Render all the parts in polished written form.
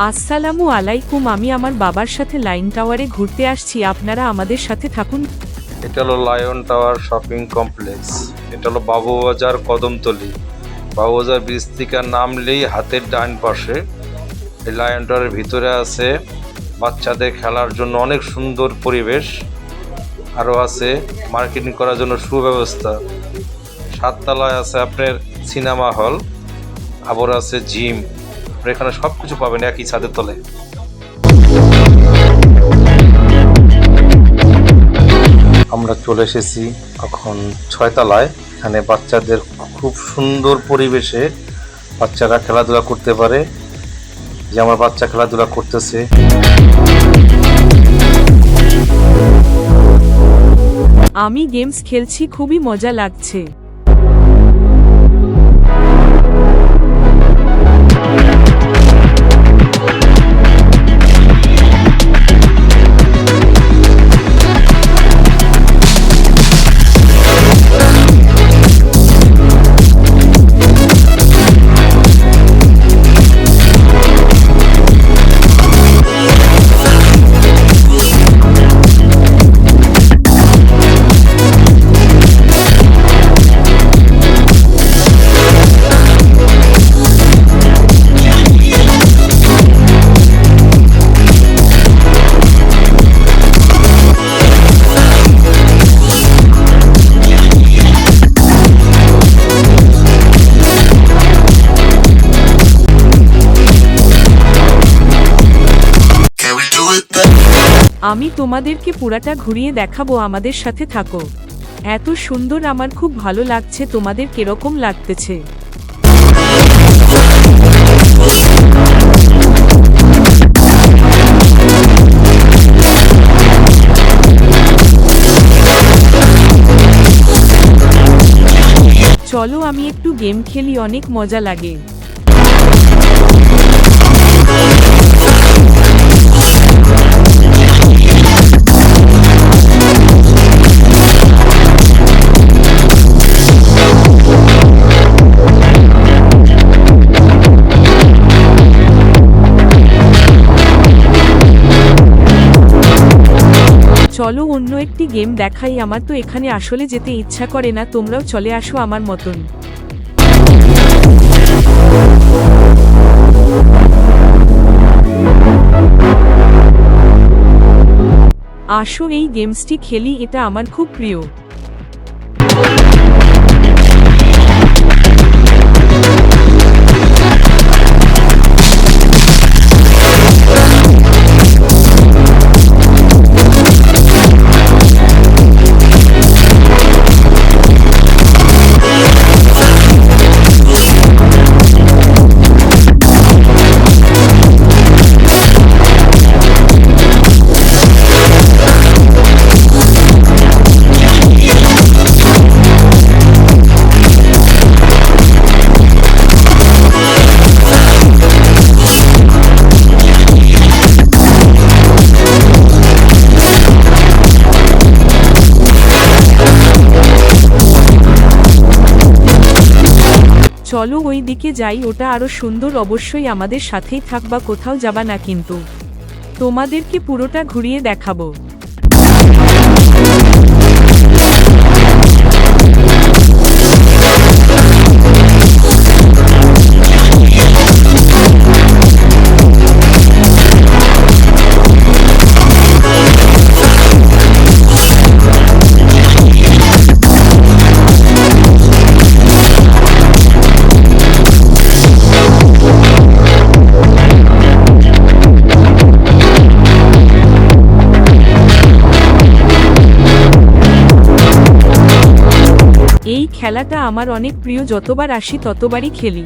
আসসালামু আলাইকুম। আমি আমার বাবার সাথে লায়ন টাওয়ারে ঘুরতে আসছি, আপনারা আমাদের সাথে থাকুন। এটা হলো লায়ন টাওয়ার শপিং কমপ্লেক্স। এটা হলো বাবুবাজার কদমতলী। বাবুবাজার ব্রিজ থেকে নামলেই হাতের ডান পাশে এই লায়ন টাওয়ারের ভিতরে আছে বাচ্চাদের খেলার জন্য অনেক সুন্দর পরিবেশ, আরও আছে মার্কেটিং করার জন্য সুব্যবস্থা। 7 তলায় আছে আপনার সিনেমা হল, আবার আছে জিম। এখানে সব কিছু পাবেন একই ছাদের তলে। আমরা চলে এসেছি এখন 6 তলায়। এখানে বাচ্চাদের খুব সুন্দর পরিবেশে বাচ্চারা খেলাধুলা করতে পারে, যে আমার বাচ্চা খেলাধুলা করতেছে। আমি গেমস খেলছি, খুবই মজা লাগছে। আমি তোমাদেরকে পুরাটা ঘুরিয়ে দেখাবো, আমাদের সাথে থাকো। এত সুন্দর, আমার খুব ভালো লাগছে। তোমাদের কিরকম লাগতেছে? চলো আমি একটু গেম খেলি, অনেক মজা লাগে। চলো অন্য একটি গেম দেখাই। আমার তো এখানে আসলে যেতে ইচ্ছা করে না, তোমরাও চলে আসো আমার মতন। আসো এই গেমসটি খেলি, এটা আমার খুব প্রিয়। চলো ওই দিকে যাই, ওটা আরো সুন্দর। অবশ্যই আমাদের সাথেই থাকবা, কোথাও যাবা না কিন্তু। তোমাদেরকে পুরোটা ঘুরিয়ে দেখাবো। এই খেলাটা আমার অনেক প্রিয়, যতবার আসি ততবারই খেলি।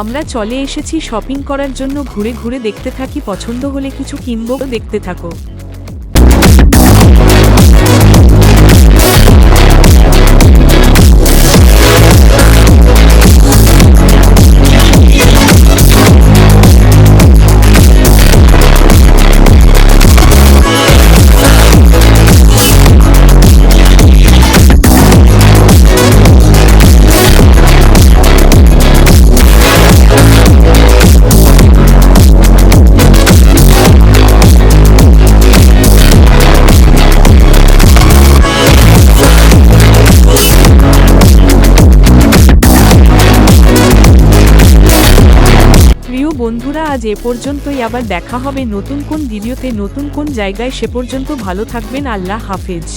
আমরা চলে এসেছি শপিং করার জন্য, ঘুরে ঘুরে দেখতে থাকি, পছন্দ হলে কিছু কিনবো, দেখতে থাকো। প্রিয় বন্ধুরা, আজ এ পর্যন্তই। আবার দেখা হবে নতুন কোন ভিডিওতে, নতুন কোন জায়গায়। সে পর্যন্ত ভালো থাকবেন। আল্লাহ হাফেজ।